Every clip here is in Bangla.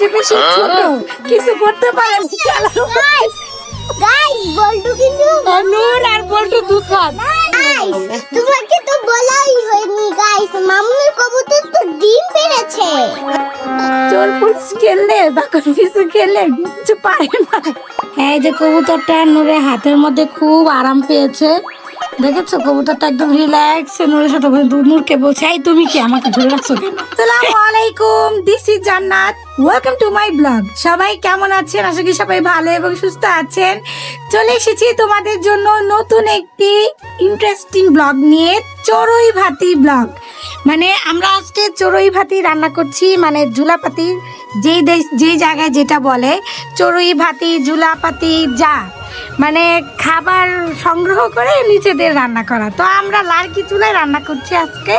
সবচেয়ে বেশি ছোট, কিছু করতে পারে না। গাইস বল্টু কিন্তু নূর আর বল্টু দুধ খান। গাইস তোমাকে তো বলাই হয়নি গাইস, মামুনের কবুতর তো ডিম পেড়েছে। চোর পুলিশ খেললে বা কোনো কিছু খেললে কিছু পারে না। এই যে কবুতরটা নূরের হাতের মধ্যে খুব আরাম পেয়েছে, দেখেছো? কবুতরটা একদম রিল্যাক্স। নূরের সাথে নূরকে বলছে, এই তুমি কি আমাকে ধরে রাখছো কেন? আসসালামু আলাইকুম, দিস ইজ জান্নাত, ওয়েলকাম টু মাই ব্লগ। সবাই কেমন আছেন? আশা করি সবাই ভালো এবং সুস্থ আছেন। চলে এসেছি তোমাদের জন্য নতুন একটি ইন্টারেস্টিং ব্লগ নিয়ে, চড়ুই ভাতি ব্লগ। মানে আমরা আজকে চড়ুই ভাতি রান্না করছি, মানে জুলাপাতি যেই জায়গায় যেটা বলে চড়ুই ভাতি, জুলাপাতি, যা মানে খাবার সংগ্রহ করে নিজেদের রান্না করা। তো আমরা লার্কি চুলায় রান্না করছি আজকে।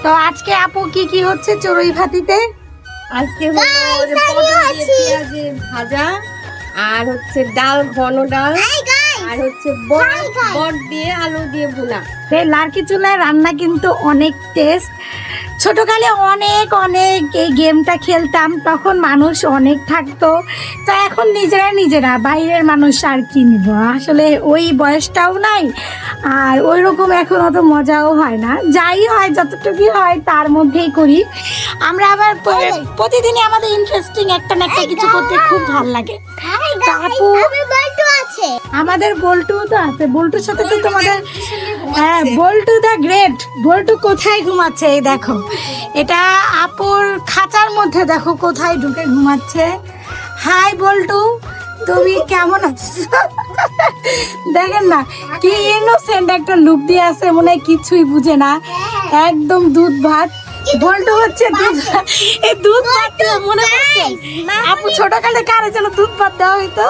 তো আজকে আপু কি কি হচ্ছে চড়ুই ভাতিতে? আজকে পেঁয়াজের ভাজা, আর হচ্ছে ডাল, ঘন ডাল, আর হচ্ছে বট দিয়ে আলু দিয়ে ভুনা। এই লার্কি চুলায় রান্না কিন্তু অনেক টেস্ট। ছোটকালে অনেক এই গেমটা খেলতাম, তখন মানুষ অনেক থাকতো। তো এখন নিজেরা বাইরের মানুষ আর কি নিব, আসলে ওই বয়সটাও নাই, আর ওই রকম এখন অত মজাও হয় না। যাই হয়, যতটুকু হয় তার মধ্যেই করি আমরা। আবার প্রতিদিনই আমাদের ইন্টারেস্টিং একটা না একটা কিছু করতে খুব ভালো লাগে। তো আপু বল্টু আছে, আমাদের বল্টু তো আছে, বল্টুর সাথে তো তোমাদের, হ্যাঁ বল্টু দা গ্রেট। বল্টু কোথায় ঘুমাচ্ছে, এই দেখো, এটা আপুর খাঁচার মধ্যে, দেখো কোথায় ঢুকে ঘুমাচ্ছে। হাই বল্টু, তুমি কেমন আছো? দেখেন না কি ইনোসেন্ট একটা লুক দিয়ে আছে, মনে হয় কিছুই বুঝে না, একদম দুধ ভাত। বল্টু হচ্ছে এই দুধ ভাত মনে হচ্ছে আপু ছোটকালে কারে যেন দুধ ভাত দেওয়া হইতো,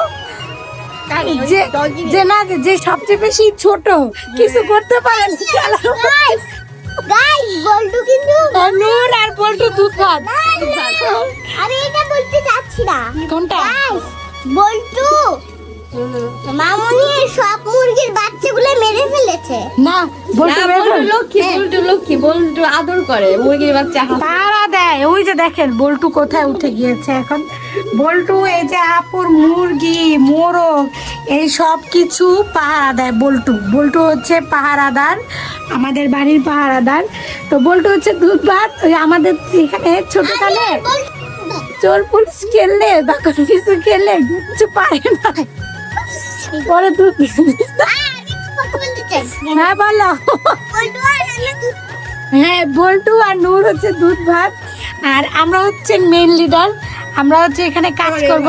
যে না যে সবচেয়ে বেশি ছোট, কিছু করতে পারে না। গাইস বল্টু কিন্তু নূর আর বল্টু দুধ ভাত। আমি এটা বলতে চাচ্ছি না। কোনটা? গাইস বল্টু মামুনি সব মুরগির বাচ্চাগুলো মেরে ফেলেছে। না বল্টু লক্ষ্মী বল্টু আদর করে মুরগির বাচ্চা। তারা দেয়, ওই যে দেখেন বল্টু কোথায় উঠে গিয়েছে এখন। বল্টু এই যে আপুর মুরগি, মোরগ, এই সব কিছু পাহারা দেয় বল্টু হচ্ছে পাহারাদার, আমাদের বাড়ির পাহারাদার। তো বল্টু হচ্ছে দুধ ভাত। ওই আমাদের এখানে ছোটকালে চোর পুলিশ খেললে বা কোনো কিছু খেললে কিছু পারে না, পরে দুধ। হ্যাঁ বলো। হ্যাঁ বল্টু আর নূর হচ্ছে দুধ ভাত, আর আমরা হচ্ছে মেন লিডার, আমরা হচ্ছে এখানে কাজ করব।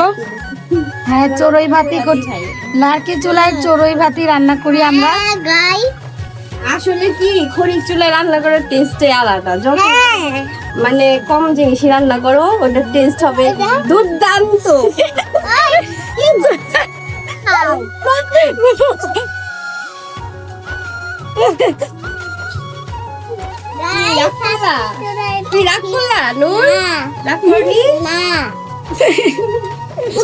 হ্যাঁ চড়ুই ভাতি করছি, লার্কি চুলায় চড়ুই ভাতি রান্না করি আমরা। গাইস আসলে কি খড়ির চুলায় রান্না করার টেস্টে আলাদা। যখন মানে কম জিনিস রান্না করো ওটার টেস্ট হবে দুর্দান্ত। তুই রাগ করলা নূর? রাগ করবি না।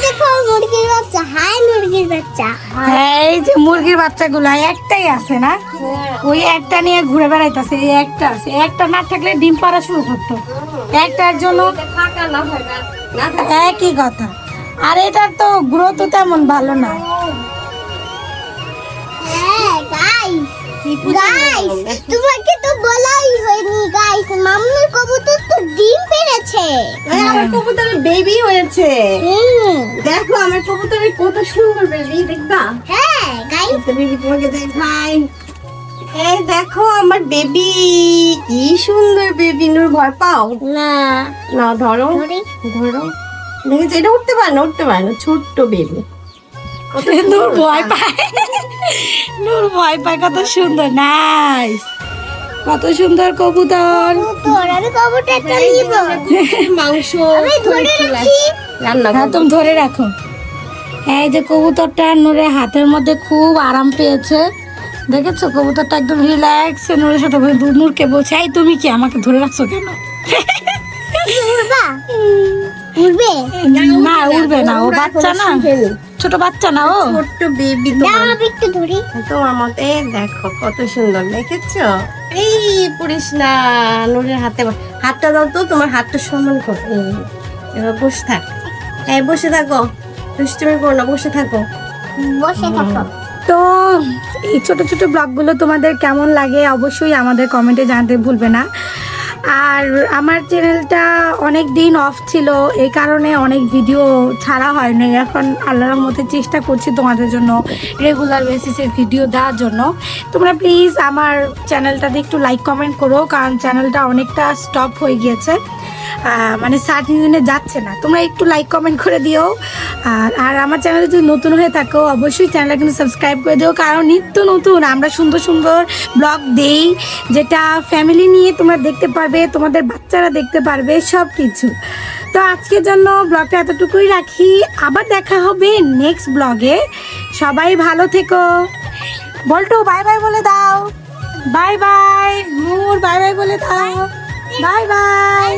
দেখো মুরগির বাচ্চা, হাই মুরগির বাচ্চা। হ্যাঁ এই যে মুরগির বাচ্চাগুলো একটাই আছে না, ওই একটা নিয়ে ঘুরে বেড়াইতেছে। এই একটা আছে, একটা না থাকলে ডিম পাড়া শুরু করতো, একটার জন্য থাকা না হয় না একই কথা। আর এটার তো গ্রোথ তেমন ভালো না। হ্যাঁ গাইস তোমাকে তো বলাই হয়নি গাইস, মামুনের কবুতর তো ডিম পেড়েছে। আমার কবুতরের বেবি হয়েছে। দেখো আমার কবুতরের কত সুন্দর বেবি, দেখবা? হ্যাঁ গাইস বেবি তোমাকে দেখাই, এই দেখো আমার বেবি, কি সুন্দর বেবি। নূর ভয় পাও না না? ধরো ধরি। ধরো, দেখেছো এটা উঠতে পারে না, ছোট্ট বেবি। নূর ভয় পায়, নূর ভয় পায়। কত সুন্দর, নাইস, কত সুন্দর কবুতর। আমি কবুতরটা নিব, মাংস আমি ধরে রাখি। রান্না হ্যাঁ তুমি ধরে রাখো। এই যে কবুতরটা নূরের হাতের মধ্যে খুব আরাম পেয়েছে, দেখেছো? কবুতরটা একদম রিল্যাক্স। নূরের সাথে নূরকে বলছে, এই তুমি কি আমাকে ধরে রাখছো কেন? উড়বা উড়বে না উড়বে না, ও বাচ্চা না, ছোট বাচ্চা না, ও ছোট্ট বেবি। দাও আমি একটু ধরি। তোমার মতে দেখো কত সুন্দর, দেখেছো? এই পুরিস না, নূরের হাতে হাতটা দাও তো, তোমার হাতটা সম্মান করো। এবার বসে থাক। এই বসে থাকো, দুষ্টুমি করো না, বসে থাকো। বসে থাকো। তো এই ছোট ছোট ব্লগগুলো তোমাদের কেমন লাগে অবশ্যই আমাদের কমেন্টে জানাতে ভুলবে না। আর আমার চ্যানেলটা অনেক দিন অফ ছিল, এই কারণে অনেক ভিডিও ছাড়া হয়নি। এখন আল্লাহর রহমতে চেষ্টা করছি তোমাদের জন্য রেগুলার বেসিসে ভিডিও দেওয়ার জন্য। তোমরা প্লিজ আমার চ্যানেলটাতে একটু লাইক কমেন্ট করো, কারণ চ্যানেলটা অনেকটা স্টপ হয়ে গিয়েছে, মানে সার্চ ইঞ্জিনে যাচ্ছে না। তোমরা একটু লাইক কমেন্ট করে দিও। আর আমার চ্যানেলে যদি নতুন হয়ে থাকো অবশ্যই চ্যানেলটা কিন্তু সাবস্ক্রাইব করে দিও, কারণ নিত্য নতুন আমরা সুন্দর সুন্দর ব্লগ দেই, যেটা ফ্যামিলি নিয়ে তোমরা দেখতে পারবে, তোমাদের বাচ্চারা দেখতে পারবে সব কিছু। তো আজকের জন্য ব্লগটা এতটুকুই রাখি, আবার দেখা হবে নেক্সট ব্লগে। সবাই ভালো থেকো। বল্টু বাই বাই বলে দাও। Bye bye. মুর বাই বাই বলে দাও। Bye by.